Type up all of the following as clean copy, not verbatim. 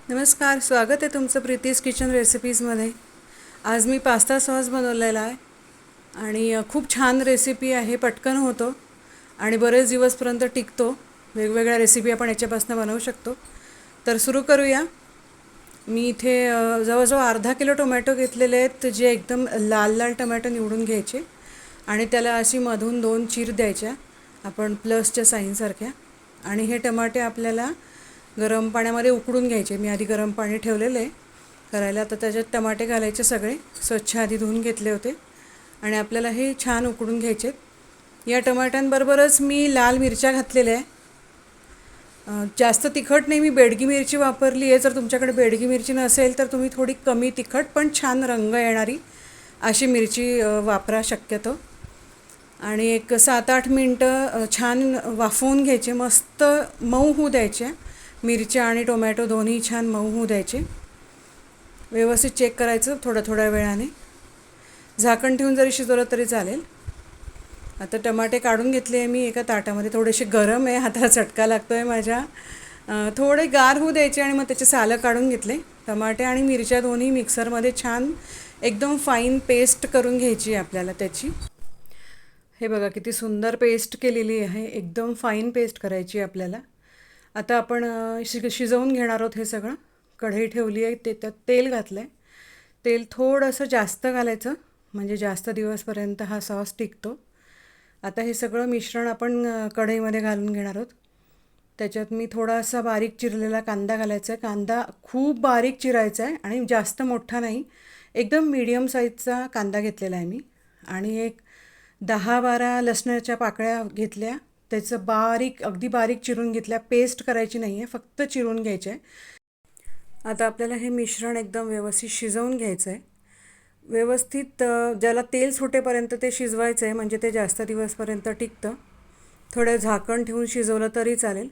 नमस्कार, स्वागत आहे तुमचं प्रीतीज किचन रेसिपीजमध्ये। आज मी पास्ता सॉस बनवलेला आहे आणि खूप छान रेसिपी आहे, पटकन होतो आणि बरेच दिवसपर्यंत टिकतो। वेगवेगळ्या रेसिपी आपण याच्यापासून बनवू शकतो। तर सुरू करूया। मी इथे जवळजवळ अर्धा किलो टोमॅटो घेतलेले आहेत, जे एकदम लाल लाल टोमॅटो निवडून घ्यायचे आणि त्याला अशी मधून 2 चीर द्यायच्या, आपण प्लसच्या साईनसारख्या। आणि हे टमाटे आपल्याला गरम पाण्यामध्ये उकडून घ्यायचे। मी आधी गरम पाणी ठेवलेलं आहे करायला, तर त्याच्यात टमाटे घालायचे, सगळे स्वच्छ आधी धुवून घेतले होते आणि आपल्याला हे छान उकडून घ्यायचे। या टमाट्यांबरोबरच मी लाल मिरच्या घातलेल्या आहे। जास्त तिखट नाही, मी बेडगी मिरची वापरली आहे। जर तुमच्याकडे बेडगी मिरची नसेल तर तुम्ही थोडी कमी तिखट पण छान रंग येणारी अशी मिरची वापरा शक्यतो। आणि एक 7-8 मिनटं छान वाफवून घ्यायचे, मस्त मऊ होऊ द्यायचे। मिरच्या आणि टोमॅटो दोन्ही छान मऊ होऊ द्यायचे। व्यवस्थित चेक करायचं थोड्या थोड्या वेळाने, झाकण ठेवून जरी शिजवलं तरी चालेल। आता टमाटे काढून घेतले आहे मी एका ताटामध्ये। थोडेसे गरम आहे, हाताला चटका लागतो आहे माझ्या। थोडे गार होऊ द्यायचे आणि मग त्याचे सालं काढून घेतले। टमाटे आणि मिरच्या दोन्ही मिक्सरमध्ये छान एकदम फाईन पेस्ट करून घ्यायची आपल्याला त्याची। हे बघा किती सुंदर पेस्ट केलेली आहे, एकदम फाईन पेस्ट करायची आपल्याला। आता आपण शिजवून घेणार आहोत हे सगळं। कढई ठेवली आहे, त्यात तेल घातलं आहे। तेल थोडंसं जास्त घालायचं, म्हणजे जास्त दिवसपर्यंत हा सॉस टिकतो। आता हे सगळं मिश्रण आपण कढईमध्ये घालून घेणार आहोत। त्याच्यात मी थोडासा बारीक चिरलेला कांदा घालायचा आहे। कांदा खूप बारीक चिरायचा आहे आणि जास्त मोठा नाही, एकदम मीडियम साईजचा कांदा घेतलेला आहे मी। आणि एक 10-12 लसणाच्या पाकळ्या घेतल्या, त्याचं बारीक अगदी बारीक चिरून घेतल्या। पेस्ट करायची नाही आहे, फक्त चिरून घ्यायचे आहे। आता आपल्याला हे मिश्रण एकदम व्यवस्थित शिजवून घ्यायचं आहे। व्यवस्थित ज्याला तेल सुटेपर्यंत ते शिजवायचं आहे, म्हणजे ते जास्त दिवसपर्यंत टिकतं। थोडं झाकण ठेवून शिजवलं तरी चालेल।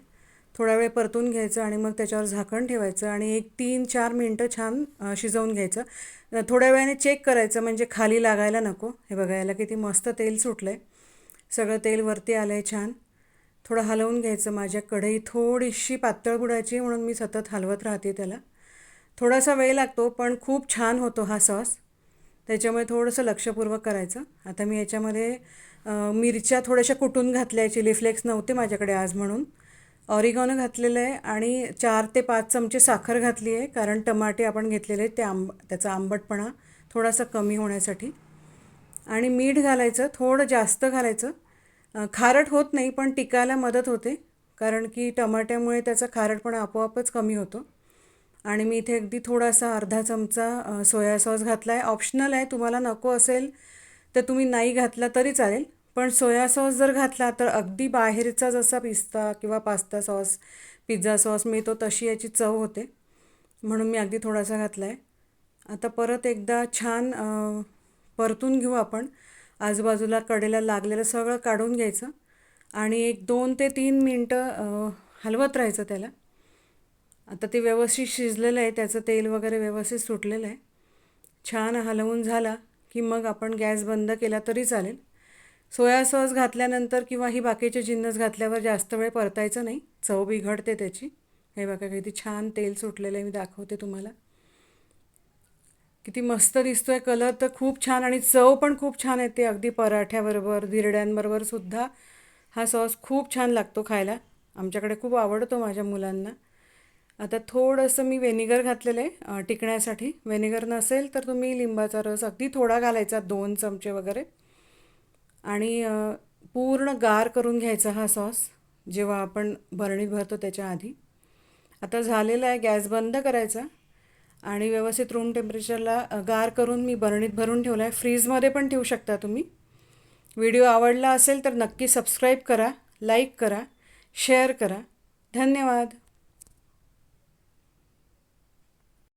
थोडा वेळ परतून घ्यायचं आणि मग त्याच्यावर झाकण ठेवायचं आणि एक 3-4 मिनटं छान शिजवून घ्यायचं। थोड्या वेळाने चेक करायचं, म्हणजे खाली लागायला नको। हे बघायला किती मस्त तेल सुटलं आहे, सगळं तेल वरती आलं आहे छान। थोडं हलवून घ्यायचं। माझ्या कढई थोडीशी पातळ बुडायची, म्हणून मी सतत हलवत राहते त्याला। थोडासा वेळ लागतो पण खूप छान होतो हा सॉस, त्याच्यामुळे थोडंसं लक्षपूर्वक करायचं। आता मी याच्यामध्ये मिरच्या थोड्याशा कुटून घातल्या, चिली फ्लेक्स नव्हते माझ्याकडे आज म्हणून। ऑरिगॅनो घातलेलं आहे आणि 4 ते 5 चमचे साखर घातली आहे, कारण टमाटे आपण घेतलेले आहेत त्याचा आंबटपणा थोडासा कमी होण्यासाठी। आणि मीठ घालायचं, थोडं जास्त घालायचं। खारट होत नाही पण टिकायला मदत होते, कारण की टमाट्यामुळे त्याचा खारटपणा आपोआपच कमी होतो। आणि मी इथे अगदी थोडासा अर्धा चमचा सोया सॉस घातला आहे। ऑप्शनल आहे, तुम्हाला नको असेल तर तुम्ही नाही घातला तरी चालेल, पण सोया सॉस जर घातला तर अगदी बाहेरचा जसा पिस्ता किंवा पास्ता सॉस, पिझ्झा सॉस मिळतो तशी याची चव होते, म्हणून मी अगदी थोडासा घातला आहे। आता परत एकदा छान परतून घेऊ आपण। आजूबाजूला कडेला लागलेलं सगळं काढून घ्यायचं आणि एक 2 ते 3 मिनटं हलवत राहायचं त्याला। आता ते व्यवस्थित शिजलेलं आहे, त्याचं तेल वगैरे व्यवस्थित सुटलेलं आहे। छान हलवून झाला की मग आपण गॅस बंद केला तरी चालेल। सोया सॉस घातल्यानंतर किंवा ही बाकीचे जिन्नस घातल्यावर जास्त वेळ परतायचं नाही, चव बिघडते त्याची। हे बघा किती छान तेल सुटलेलं आहे, मी दाखवते तुम्हाला। किती मस्त दिसतोय, कलर तर खूप छान आणि चव पण खूप छान येते। अगदी पराठ्याबरोबर, धिरड्यांबरोबर सुद्धा हा सॉस खूप छान लागतो खायला। आमच्याकडे खूप आवडतो माझ्या मुलांना। आता थोडंसं मी व्हिनेगर घातलेलं आहे टिकण्यासाठी। व्हिनेगर नसेल तर तुम्ही लिंबाचा रस अगदी थोडा घालायचा, 2 चमचे वगैरे। आणि पूर्ण गार करून घ्यायचा हा सॉस, जेव्हा आपण बरणीत भरतो त्याच्या आधी। आता झालेला आहे, गॅस बंद करायचा आणि व्यवस्थित रूम टेम्परेचरला गार करून मी बरणीत भरून ठेवला आहे। फ्रीजमध्ये पण ठेवू शकता तुम्ही। व्हिडिओ आवडला असेल तर नक्की सबस्क्राईब करा, लाईक करा, शेअर करा। धन्यवाद।